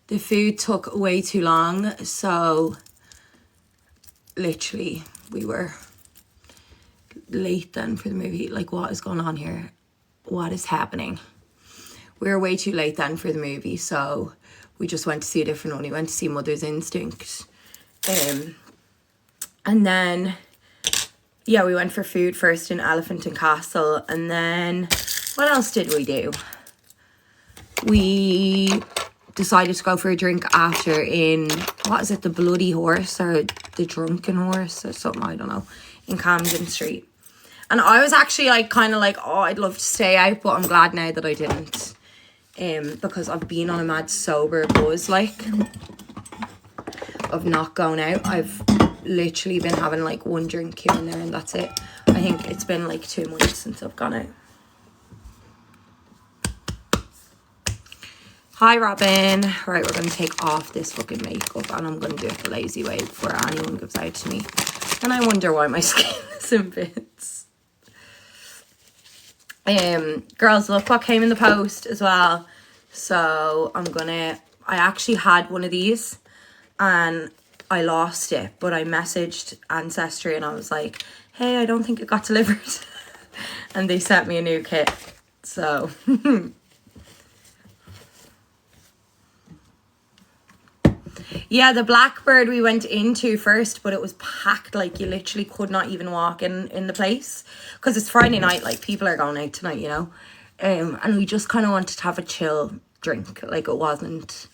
The food took way too long, so literally we were late then for the movie. Like, what is going on here? What is happening? We were way too late then for the movie, so we just went to see a different one. We went to see Mother's Instinct. And then, yeah, we went for food first in Elephant and Castle. And then, what else did we do? We decided to go for a drink after in, what is it, the Bloody Horse or the Drunken Horse or something, I don't know, in Camden Street. And I was actually like kind of like, oh, I'd love to stay out, but I'm glad now that I didn't, because I've been on a mad sober buzz, like, of not going out. I've literally been having like one drink here and there, and that's it. I think it's been like 2 months since I've gone out. Hi, Robin. Right, we're going to take off this fucking makeup, and I'm going to do it the lazy way before anyone gives out to me. And I wonder why my skin is in bits. Girls, look what came in the post as well. So I actually had one of these and I lost it, but I messaged Ancestry and I was like, hey, I don't think it got delivered. And they sent me a new kit. So yeah, the Blackbird we went into first, but it was packed. Like, you literally could not even walk in the place, because it's Friday night, like, people are going out tonight, you know. And we just kind of wanted to have a chill drink. Like, it wasn't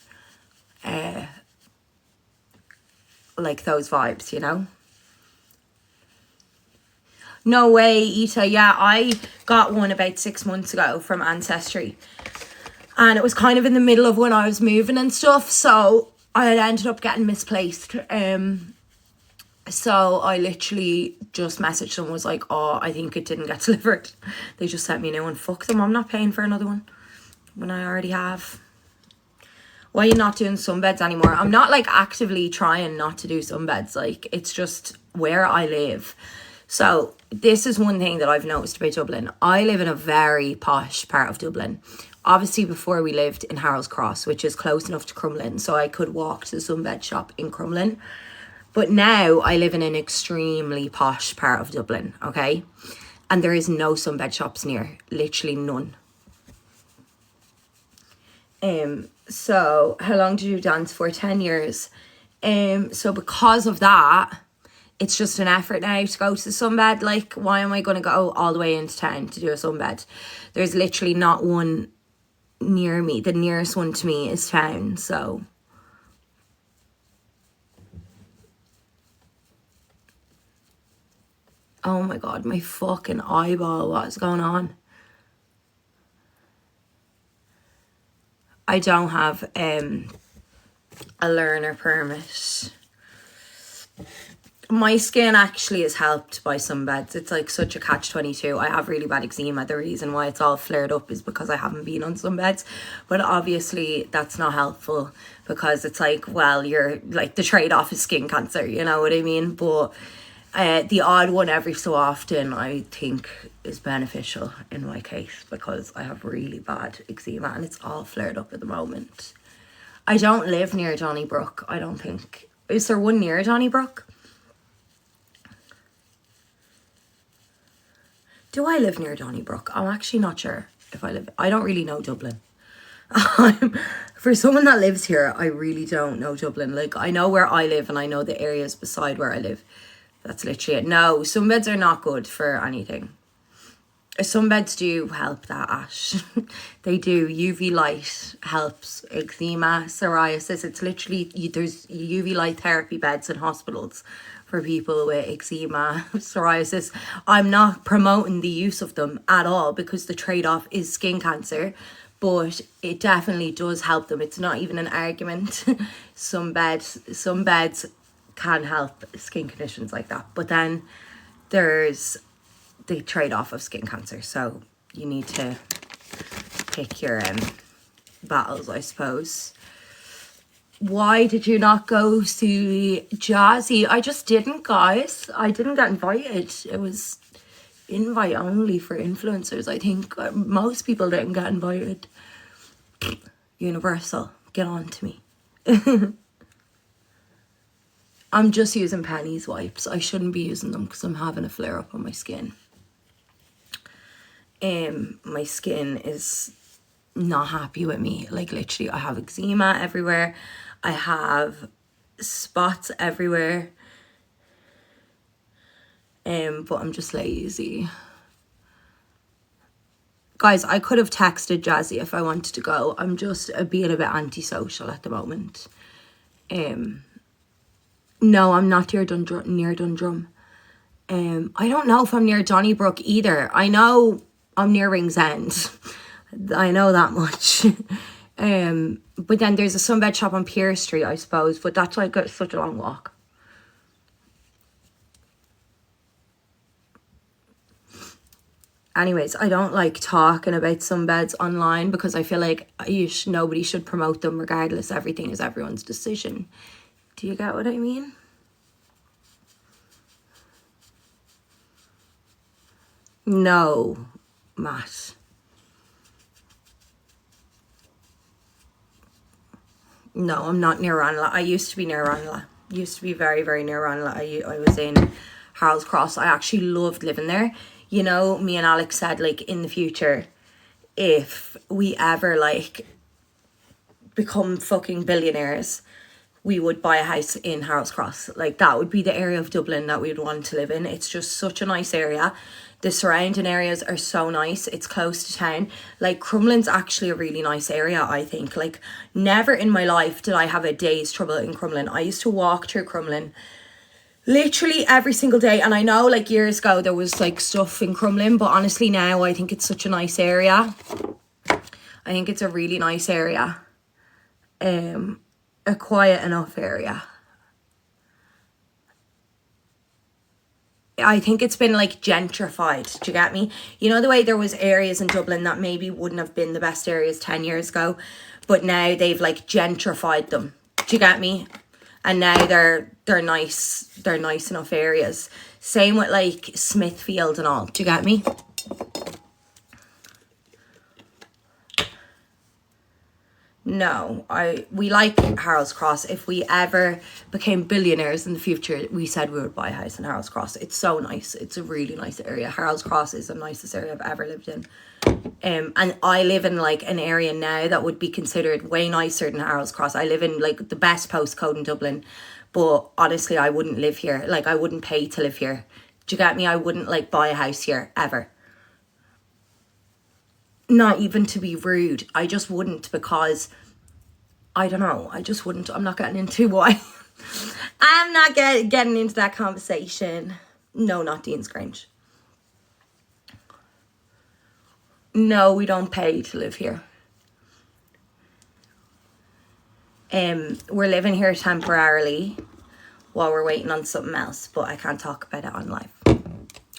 like those vibes, you know. No way, Ita. Yeah, I got one about 6 months ago from Ancestry, and it was kind of in the middle of when I was moving and stuff, so I had ended up getting misplaced. So I literally just messaged them, was like, oh, I think it didn't get delivered. They just sent me a new one. Fuck them, I'm not paying for another one when I already have. Why are you not doing sunbeds anymore? I'm not like actively trying not to do sunbeds. Like, it's just where I live. So this is one thing that I've noticed about Dublin. I live in a very posh part of Dublin. Obviously, before we lived in Harold's Cross, which is close enough to Crumlin, so I could walk to the sunbed shop in Crumlin. But now I live in an extremely posh part of Dublin, okay? And there is no sunbed shops near, literally none. So how long did you dance for? 10 years. So because of that, it's just an effort now to go to the sunbed. Like, why am I going to go all the way into town to do a sunbed? There's literally not one near me. The nearest one to me is town, so oh my god, my fucking eyeball, what's going on? I don't have a learner permit. My skin actually is helped by sunbeds. It's like such a catch-22. I have really bad eczema. The reason why it's all flared up is because I haven't been on sunbeds. But obviously that's not helpful, because it's like, well, you're like, the trade-off is skin cancer, you know what I mean? But the odd one every so often I think is beneficial in my case, because I have really bad eczema and it's all flared up at the moment. I don't live near Donnybrook, I don't think. Is there one near Donnybrook? Do I live near Donnybrook? I'm actually not sure if I live. I don't really know Dublin. For someone that lives here, I really don't know Dublin. Like, I know where I live and I know the areas beside where I live. That's literally it. No, sunbeds are not good for anything. Sunbeds do help that, Ash. They do. UV light helps eczema, psoriasis. It's literally, there's UV light therapy beds in hospitals for people with eczema, psoriasis. I'm not promoting the use of them at all, because the trade-off is skin cancer, but it definitely does help them. It's not even an argument. Some beds can help skin conditions like that, but then there's the trade-off of skin cancer, so you need to pick your battles, I suppose. Why did you not go to Jazzy? I just didn't, guys. I didn't get invited. It was invite only for influencers, I think. Most people didn't get invited. Universal, get on to me. I'm just using Penny's wipes. I shouldn't be using them because I'm having a flare up on my skin. My skin is not happy with me. Like literally, I have eczema everywhere. I have spots everywhere. But I'm just lazy. Guys, I could have texted Jazzy if I wanted to go. I'm just being a bit antisocial at the moment. No, I'm not near Dundrum. I don't know if I'm near Donnybrook either. I know I'm near Ringsend. I know that much. But then there's a sunbed shop on Pier Street, I suppose. But that's like such a long walk. Anyways, I don't like talking about sunbeds online because I feel like nobody should promote them regardless. Everything is everyone's decision. Do you get what I mean? No, Matt. No, I'm not near Ranelagh. I used to be near Ranelagh. Used to be very, very near Ranelagh. I was in Harold's Cross. I actually loved living there. You know, me and Alex said, like, in the future, if we ever, like, become fucking billionaires, we would buy a house in Harold's Cross. Like, that would be the area of Dublin that we would want to live in. It's just such a nice area. The surrounding areas are so nice. It's close to town. Like, Crumlin's actually a really nice area, I think. Like, never in my life did I have a day's trouble in Crumlin. I used to walk through Crumlin literally every single day. And I know, like, years ago there was, like, stuff in Crumlin. But honestly now, I think it's such a nice area. I think it's a really nice area. A quiet enough area. I think it's been like gentrified. Do you get me? You know the way there was areas in Dublin that maybe wouldn't have been the best areas 10 years ago, but now they've like gentrified them. Do you get me? And now they're nice. They're nice enough areas. Same with like Smithfield and all. Do you get me? No, we like Harold's Cross. If we ever became billionaires in the future, we said we would buy a house in Harold's Cross. It's so nice. It's a really nice area. Harold's Cross is the nicest area I've ever lived in. And I live in like an area now that would be considered way nicer than Harold's Cross. I live in like the best postcode in Dublin, but honestly, I wouldn't live here. Like, I wouldn't pay to live here. Do you get me? I wouldn't like buy a house here ever. Not even to be rude. I just wouldn't, because I don't know. I just wouldn't. I'm not getting into why. I'm not getting into that conversation. No, not Dean's Grange. No, we don't pay to live here. We're living here temporarily while we're waiting on something else, but I can't talk about it on live.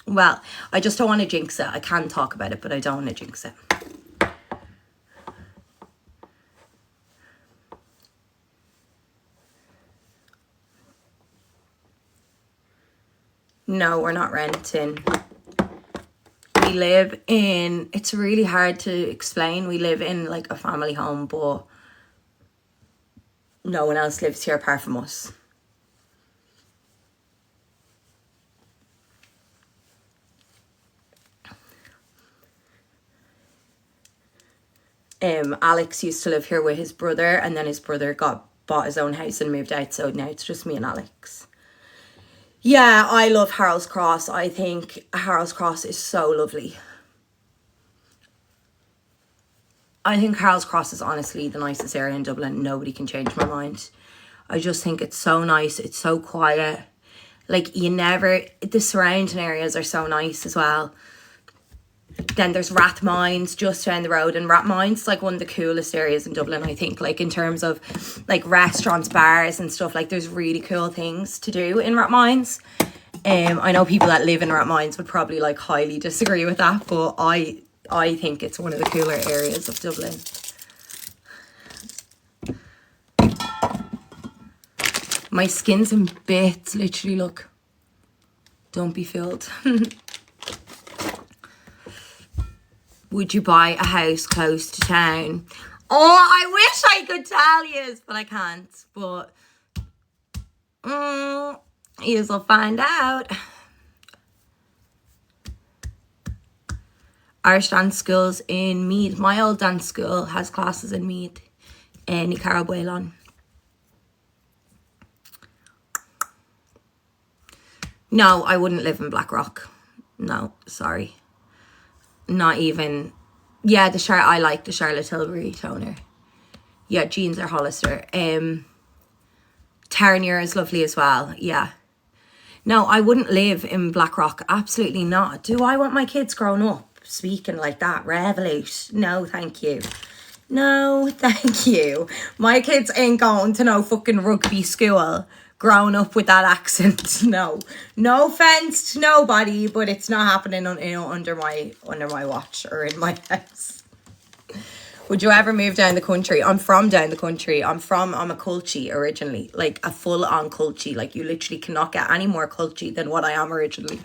Well, I just don't want to jinx it. I can talk about it, but I don't want to jinx it. No, we're not renting. We live in, it's really hard to explain. We live in like a family home, but no one else lives here apart from us. Alex used to live here with his brother, and then his brother bought his own house and moved out, so now it's just me and Alex. Yeah, I love Harold's Cross. I think Harold's Cross is so lovely. I think Harold's Cross is honestly the nicest area in Dublin. Nobody can change my mind. I just think it's so nice. It's so quiet. Like, the surrounding areas are so nice as well. Then there's Rathmines just down the road, and Rathmines like one of the coolest areas in Dublin, I think, like in terms of like restaurants, bars and stuff. Like, there's really cool things to do in Rathmines. I know people that live in Rathmines would probably like highly disagree with that, but I think it's one of the cooler areas of Dublin. My skin's in bits, literally, look. Don't be fooled. Would you buy a house close to town? Oh, I wish I could tell you, but I can't. But you'll find out. Irish dance schools in Meath. My old dance school has classes in Meath. Ní Carol Boylan. No, I wouldn't live in Blackrock. No, sorry. Not even. Yeah, I like the Charlotte Tilbury toner. Yeah, jeans are Hollister. Terranure is lovely as well. Yeah. No, I wouldn't live in Blackrock. Absolutely not. Do I want my kids growing up speaking like that? Revolute. No, thank you. No, thank you. My kids ain't going to no fucking rugby school growing up with that accent. No. No offence to nobody, but it's not happening under my watch or in my house. Would you ever move down the country? I'm from down the country. I'm a culchie originally. Like a full-on culchie. Like you literally cannot get any more culchie than what I am originally.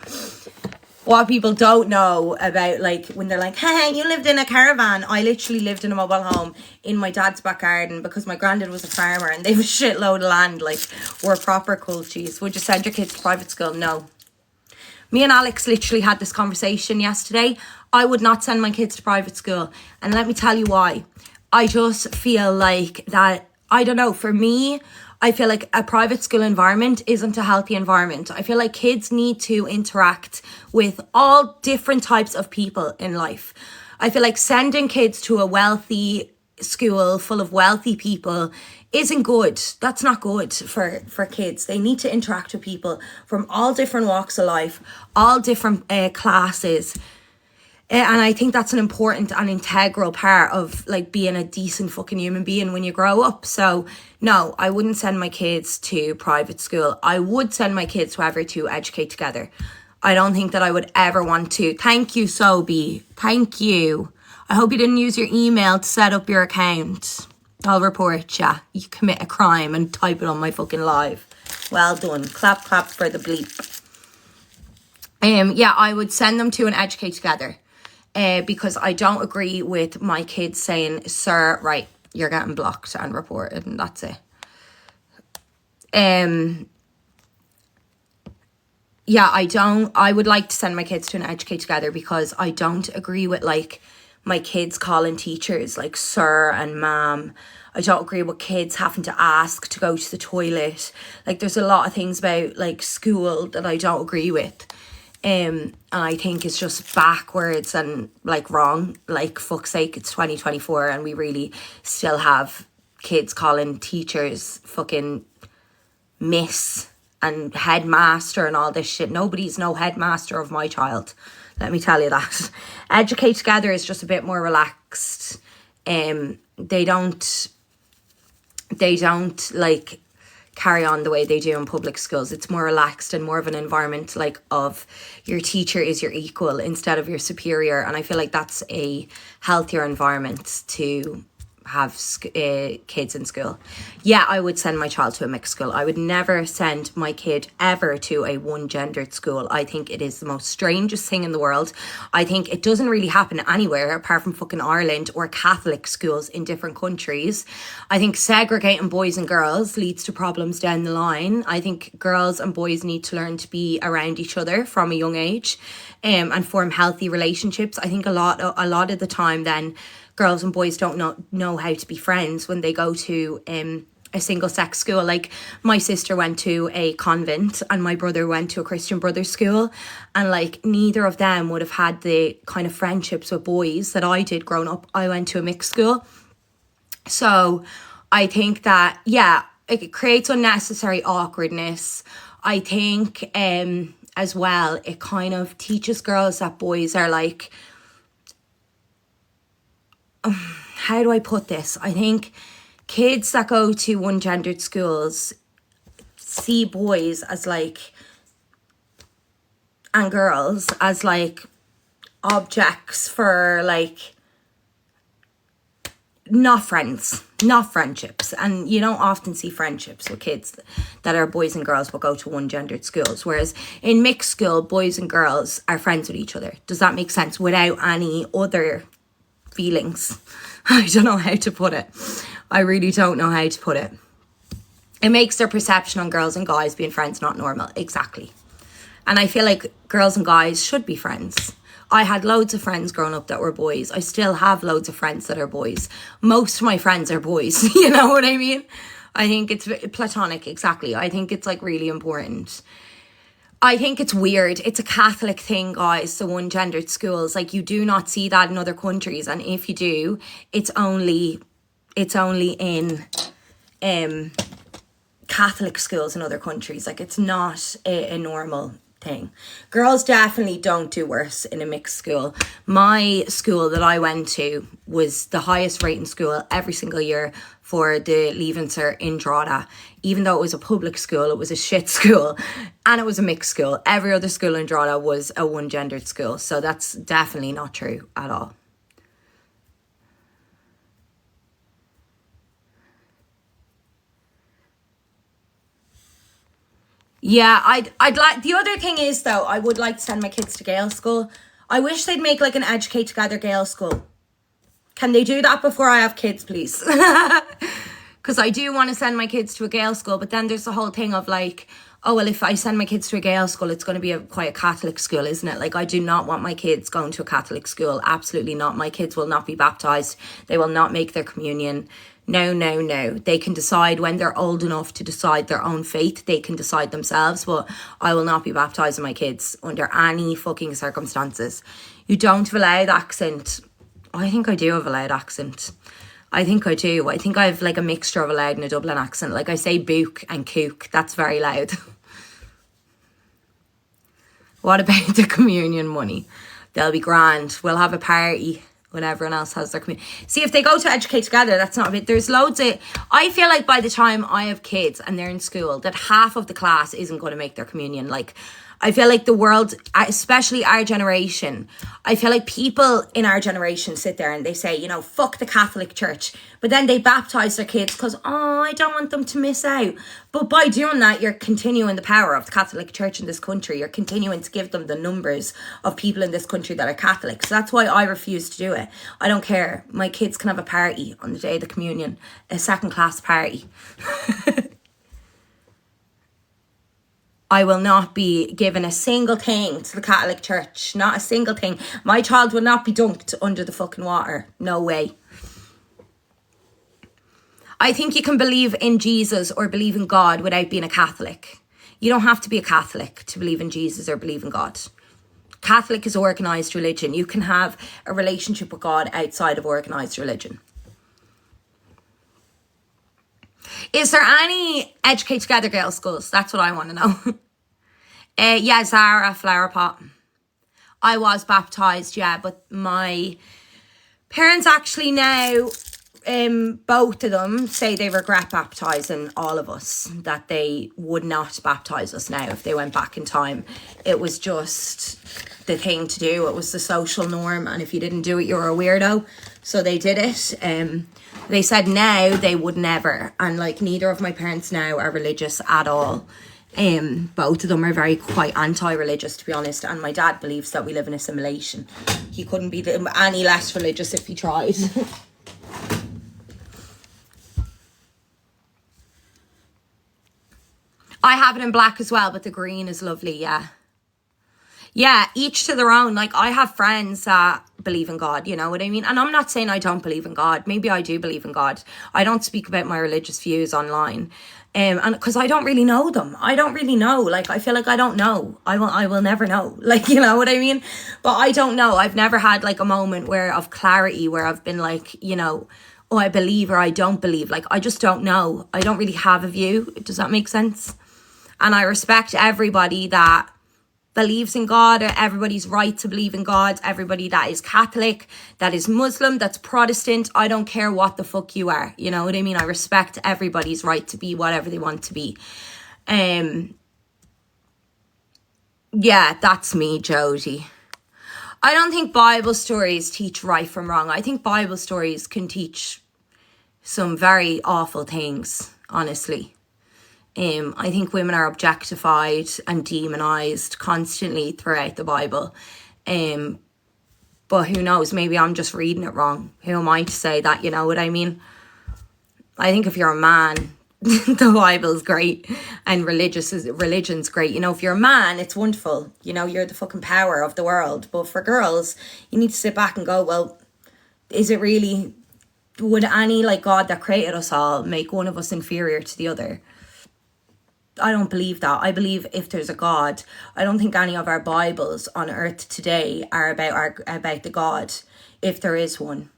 What people don't know about, like, when they're like, hey, you lived in a caravan. I literally lived in a mobile home in my dad's back garden because my granddad was a farmer and they have a shitload of land. Like, we're proper culchies. Would you send your kids to private school? No. Me and Alex literally had this conversation yesterday. I would not send my kids to private school. And let me tell you why. I just feel like that, I don't know, for me, I feel like a private school environment isn't a healthy environment. I feel like kids need to interact with all different types of people in life. I feel like sending kids to a wealthy school full of wealthy people isn't good. That's not good for kids. They need to interact with people from all different walks of life, all different classes. And I think that's an important and integral part of like being a decent fucking human being when you grow up. So no, I wouldn't send my kids to private school. I would send my kids, however, to Educate Together. I don't think that I would ever want to. Thank you, Sobi. Thank you. I hope you didn't use your email to set up your account. I'll report ya. You commit a crime and type it on my fucking live. Well done. Clap, clap for the bleep. Yeah, I would send them to an Educate Together. Because I don't agree with my kids saying, sir, right, you're getting blocked and reported, and that's it. Yeah, I would like to send my kids to an Educate Together because I don't agree with, like, my kids calling teachers, like, sir and ma'am. I don't agree with kids having to ask to go to the toilet. Like, there's a lot of things about, like, school that I don't agree with. And I think it's just backwards and like wrong. Like, fuck's sake, it's 2024 and we really still have kids calling teachers fucking miss and headmaster and all this shit. Nobody's no headmaster of my child, let me tell you that. Educate Together is just a bit more relaxed. They don't like carry on the way they do in public schools. It's more relaxed and more of an environment like of your teacher is your equal instead of your superior. And I feel like that's a healthier environment to have kids in school. Yeah, I would send my child to a mixed school. I would never send my kid ever to a one-gendered school. I think it is the most strangest thing in the world. I think it doesn't really happen anywhere apart from fucking Ireland or Catholic schools in different countries. I think segregating boys and girls leads to problems down the line. I think girls and boys need to learn to be around each other from a young age, and form healthy relationships. I think a lot of the time then girls and boys don't know how to be friends when they go to a single sex school. Like, my sister went to a convent and my brother went to a Christian Brothers school, and like neither of them would have had the kind of friendships with boys that I did growing up. I went to a mixed school. So I think that, yeah, it creates unnecessary awkwardness. I think as well, it kind of teaches girls that boys are like, how do I put this? I think kids that go to one-gendered schools see boys as like, and girls as like objects for like, not friends, not friendships. And you don't often see friendships with kids that are boys and girls but go to one-gendered schools. Whereas in mixed school, boys and girls are friends with each other. Does that make sense? Without any other feelings. I don't know how to put it. I really don't know how to put it. It makes their perception on girls and guys being friends not normal. Exactly. And I feel like girls and guys should be friends. I had loads of friends growing up that were boys. I still have loads of friends that are boys. Most of my friends are boys. You know what I mean? I think it's platonic. Exactly. I think it's like really important. I think it's weird. It's a Catholic thing, guys, the one-gendered schools. Like, you do not see that in other countries. And if you do, it's only in Catholic schools in other countries. Like, it's not a normal thing. Girls definitely don't do worse in a mixed school. My school that I went to was the highest rating school every single year for the Leaving Cert in Drogheda. Even though it was a public school, it was a shit school, and it was a mixed school. Every other school in Drogheda was a one-gendered school. So that's definitely not true at all. Yeah, I'd like, the other thing is though, I would like to send my kids to Gael school. I wish they'd make like an Educate Together Gael school. Can they do that before I have kids, please? Because I do want to send my kids to a Gael school, but then there's the whole thing of like, oh, well, if I send my kids to a Gael school, it's going to be quite a Catholic school, isn't it? Like, I do not want my kids going to a Catholic school. Absolutely not. My kids will not be baptised. They will not make their communion. No, no, no. They can decide when they're old enough to decide their own faith. They can decide themselves, but I will not be baptising my kids under any fucking circumstances. You don't have a loud accent. I think I do have a loud accent. I think I do. I think I have like a mixture of a loud and a Dublin accent. Like, I say book and kook. That's very loud. What about the communion money? They'll be grand. We'll have a party when everyone else has their communion. See, if they go to Educate Together, that's not a bit. There's loads of... I feel like by the time I have kids and they're in school, that half of the class isn't going to make their communion. Like, I feel like the world, especially our generation, I feel like people in our generation sit there and they say, you know, fuck the Catholic Church. But then they baptise their kids because, oh, I don't want them to miss out. But by doing that, you're continuing the power of the Catholic Church in this country. You're continuing to give them the numbers of people in this country that are Catholic. So that's why I refuse to do it. I don't care. My kids can have a party on the day of the communion, a second class party. I will not be given a single thing to the Catholic Church. Not a single thing. My child will not be dunked under the fucking water. No way. I think you can believe in Jesus or believe in God without being a Catholic. You don't have to be a Catholic to believe in Jesus or believe in God. Catholic is organised religion. You can have a relationship with God outside of organised religion. Is there any Educate Together Girls schools? That's what I want to know. Yeah, Zara, Flower Pot. I was baptised, yeah, but my parents actually now, both of them say they regret baptising all of us, that they would not baptise us now if they went back in time. It was just the thing to do. It was the social norm, and if you didn't do it, you were a weirdo. So they did it. They said now they would never, and like neither of my parents now are religious at all. Both of them are quite anti-religious, to be honest, and my dad believes that we live in assimilation. He couldn't be any less religious if he tried. I have it in black as well, but the green is lovely, yeah. Yeah, each to their own. Like, I have friends that believe in God, you know what I mean? And I'm not saying I don't believe in God. Maybe I do believe in God. I don't speak about my religious views online. And because I don't really know them. I don't really know. Like, I feel like I don't know. I will never know. Like, you know what I mean? But I don't know. I've never had like a moment of clarity where I've been like, you know, oh, I believe or I don't believe. Like, I just don't know. I don't really have a view. Does that make sense? And I respect everybody that believes in God, or everybody's right to believe in God, everybody that is Catholic, that is Muslim, that's Protestant. I don't care what the fuck you are. You know what I mean? I respect everybody's right to be whatever they want to be. Yeah, that's me, Jodie. I don't think Bible stories teach right from wrong. I think Bible stories can teach some very awful things, honestly. I think women are objectified and demonized constantly throughout the Bible. But who knows, maybe I'm just reading it wrong. Who am I to say that, you know what I mean? I think if you're a man, the Bible's great and religion's great. You know, if you're a man, it's wonderful. You know, you're the fucking power of the world. But for girls, you need to sit back and go, well, is it really, would any like God that created us all make one of us inferior to the other? I don't believe that. I believe if there's a God, I don't think any of our Bibles on earth today are about the God, if there is one.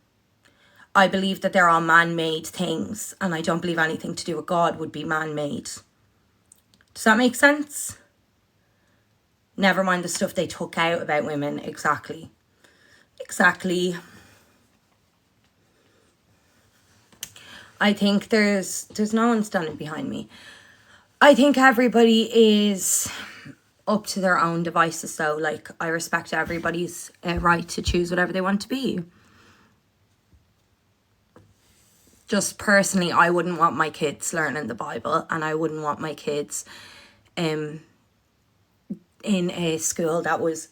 I believe that they're all man-made things, and I don't believe anything to do with God would be man-made. Does that make sense? Never mind the stuff they took out about women. Exactly. I think there's no one standing behind me. I think everybody is up to their own devices though. Like, I respect everybody's right to choose whatever they want to be. Just personally, I wouldn't want my kids learning the Bible, and I wouldn't want my kids in a school that was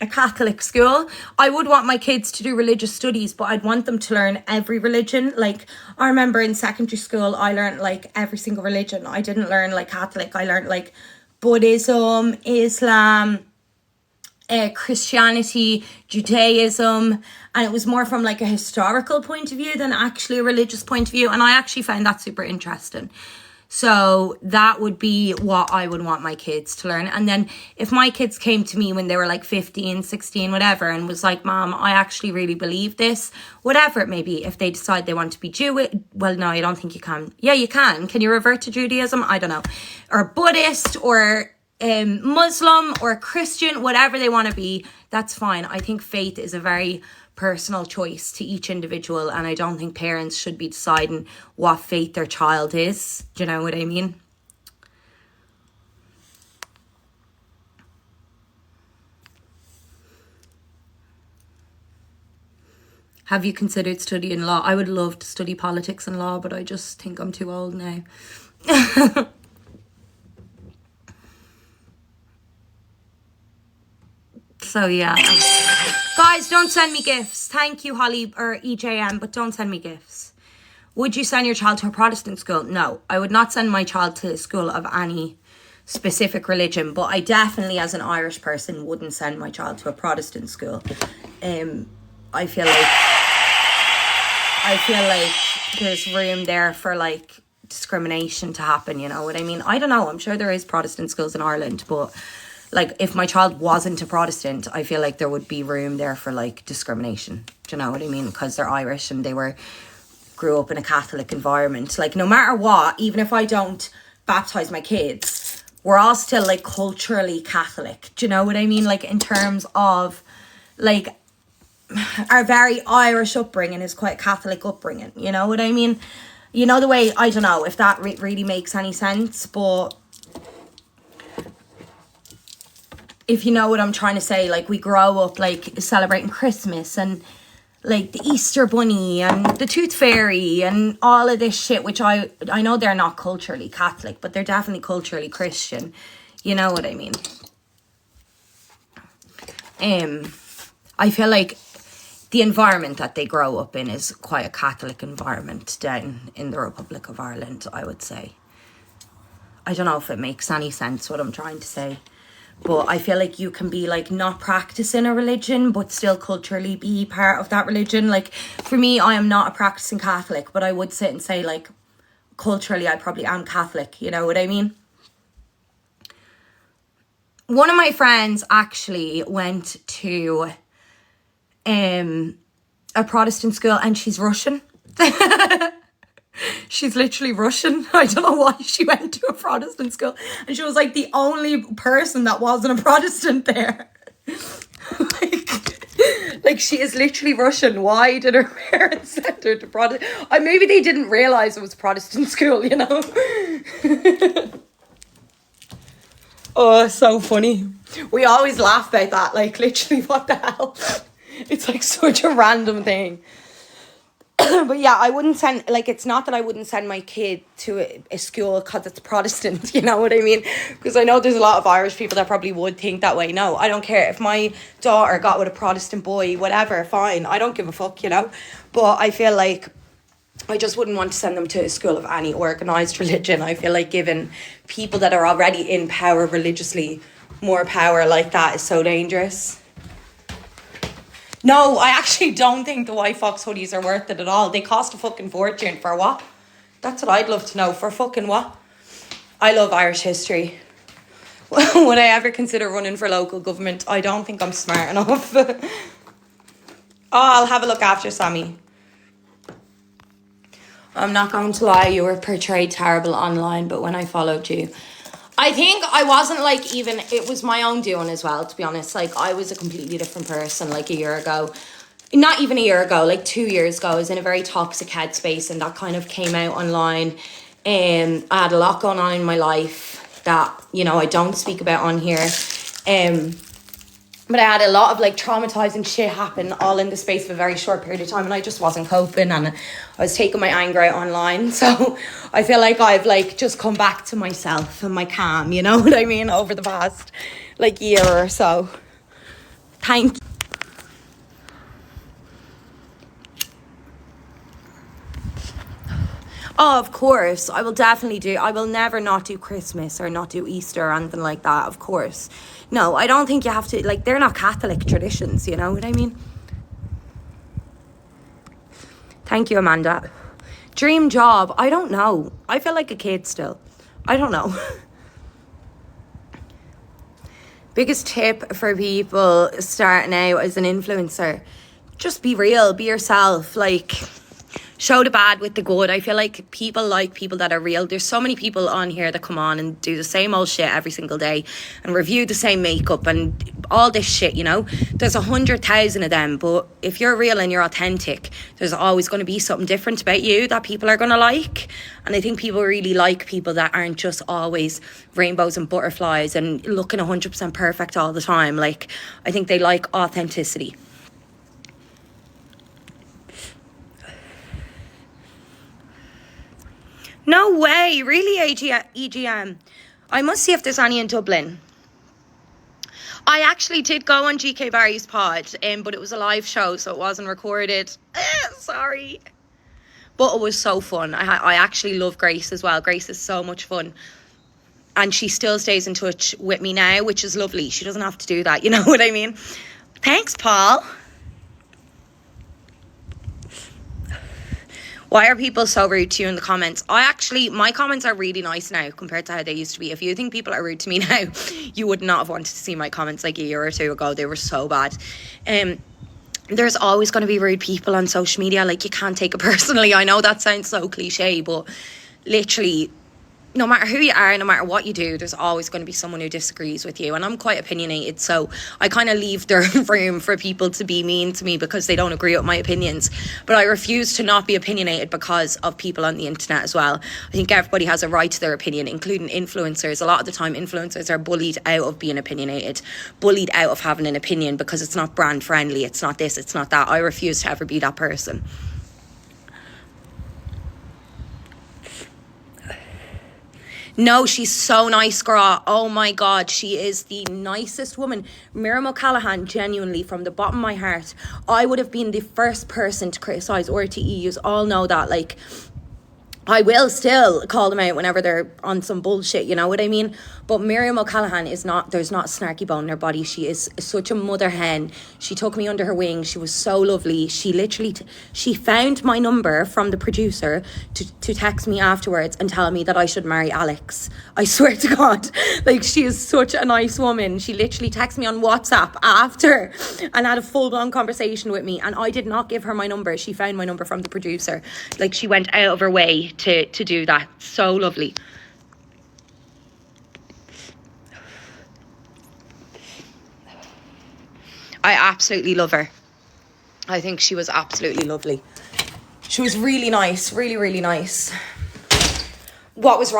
a Catholic school. I would want my kids to do religious studies, but I'd want them to learn every religion. Like, I remember in secondary school, I learned like every single religion. I didn't learn like Catholic. I learned like Buddhism, Islam, Christianity, Judaism, and it was more from like a historical point of view than actually a religious point of view. And I actually found that super interesting. So that would be what I would want my kids to learn. And then if my kids came to me when they were like 15, 16, whatever, and was like, Mom, I actually really believe this, whatever it may be, if they decide they want to be Jewish, well, no, I don't think you can. Yeah, you can. Can you revert to Judaism? I don't know. Or Buddhist or Muslim or Christian, whatever they want to be, that's fine. I think faith is a very personal choice to each individual, and I don't think parents should be deciding what faith their child is. Do you know what I mean? Have you considered studying law? I would love to study politics and law, but I just think I'm too old now. So yeah, guys, don't send me gifts. Thank you, Holly or EJM, but don't send me gifts. Would you send your child to a Protestant school? No, I would not send my child to a school of any specific religion, but I definitely, as an Irish person, wouldn't send my child to a Protestant school. I feel like there's room there for like discrimination to happen. You know what I mean? I don't know. I'm sure there is Protestant schools in Ireland, but like, if my child wasn't a Protestant, I feel like there would be room there for like discrimination. Do you know what I mean? Because they're Irish and they grew up in a Catholic environment. Like, no matter what, even if I don't baptize my kids, we're all still like culturally Catholic. Do you know what I mean? Like, in terms of like our very Irish upbringing is quite Catholic upbringing. You know what I mean? You know, the way, I don't know if that really makes any sense, but if you know what I'm trying to say, like, we grow up like celebrating Christmas and like the Easter Bunny and the Tooth Fairy and all of this shit, which I know they're not culturally Catholic, but they're definitely culturally Christian. You know what I mean? I feel like the environment that they grow up in is quite a Catholic environment down in the Republic of Ireland, I would say. I don't know if it makes any sense what I'm trying to say. But I feel like you can be like not practicing a religion but still culturally be part of that religion. Like, for me, I am not a practicing Catholic, but I would sit and say like culturally I probably am Catholic. You know what I mean? One of my friends actually went to a Protestant school, and she's Russian. She's literally Russian. I don't know why she went to a Protestant school. And she was like the only person that wasn't a Protestant there. like she is literally Russian. Why did her parents send her to Protestant? Maybe they didn't realise it was Protestant school, you know. Oh, so funny. We always laugh about that. Like, literally, what the hell? It's like such a random thing. But yeah, I wouldn't send, like, it's not that I wouldn't send my kid to a school because it's Protestant, you know what I mean? Because I know there's a lot of Irish people that probably would think that way. No, I don't care. If my daughter got with a Protestant boy, whatever, fine. I don't give a fuck, you know? But I feel like I just wouldn't want to send them to a school of any organised religion. I feel like giving people that are already in power religiously more power like that is so dangerous. No, I actually don't think the white fox hoodies are worth it at all. They cost a fucking fortune. For what? That's what I'd love to know. For fucking what? I love Irish history. Would I ever consider running for local government? I don't think I'm smart enough. Oh, I'll have a look after, Sammy. I'm not going to lie, you were portrayed terrible online, but when I followed you, I think I wasn't like even, it was my own doing as well, to be honest. Like, I was a completely different person like a year ago. Not even a year ago, like 2 years ago. I was in a very toxic headspace, and that kind of came out online. I had a lot going on in my life that, you know, I don't speak about on here. But I had a lot of like traumatizing shit happen all in the space of a very short period of time, and I just wasn't coping, and I was taking my anger out online. So I feel like I've like just come back to myself and my calm, you know what I mean, over the past like year or so. Thank you. Oh, of course. I will definitely do. I will never not do Christmas or not do Easter or anything like that, of course. No, I don't think you have to, like, they're not Catholic traditions, you know what I mean? Thank you, Amanda. Dream job, I don't know. I feel like a kid still. I don't know. Biggest tip for people starting out as an influencer. Just be real, be yourself, like, show the bad with the good. I feel like people that are real. There's so many people on here that come on and do the same old shit every single day and review the same makeup and all this shit, you know. There's 100,000 of them, but if you're real and you're authentic, there's always going to be something different about you that people are going to like. And I think people really like people that aren't just always rainbows and butterflies and looking 100% perfect all the time. Like, I think they like authenticity. No way, really, EGM? I must see if there's any in Dublin. I actually did go on GK Barry's pod, but it was a live show, so it wasn't recorded. Sorry. But it was so fun. I actually love Grace as well. Grace is so much fun. And she still stays in touch with me now, which is lovely. She doesn't have to do that, you know what I mean? Thanks, Paul. Why are people so rude to you in the comments? My comments are really nice now compared to how they used to be. If you think people are rude to me now, you would not have wanted to see my comments like a year or two ago. They were so bad. There's always going to be rude people on social media. Like, you can't take it personally. I know that sounds so cliche, but literally, no matter who you are, no matter what you do, there's always going to be someone who disagrees with you. And I'm quite opinionated, so I kind of leave there room for people to be mean to me because they don't agree with my opinions. But I refuse to not be opinionated because of people on the internet as well. I think everybody has a right to their opinion, including influencers. A lot of the time, influencers are bullied out of being opinionated, bullied out of having an opinion because it's not brand friendly, it's not this, it's not that. I refuse to ever be that person. No, she's so nice, girl. Oh my God, she is the nicest woman. Niamh O'Connor, genuinely, from the bottom of my heart, I would have been the first person to criticise RTE. You all know that, like, I will still call them out whenever they're on some bullshit, you know what I mean? But Niamh O'Connor there's not a snarky bone in her body. She is such a mother hen. She took me under her wing. She was so lovely. She literally, she found my number from the producer to text me afterwards and tell me that I should marry Alex. I swear to God. Like, she is such a nice woman. She literally texted me on WhatsApp after and had a full-blown conversation with me. And I did not give her my number. She found my number from the producer. Like, she went out of her way to do that. So lovely. I absolutely love her. I think she was absolutely lovely. She was really nice, really, really nice. What was wrong?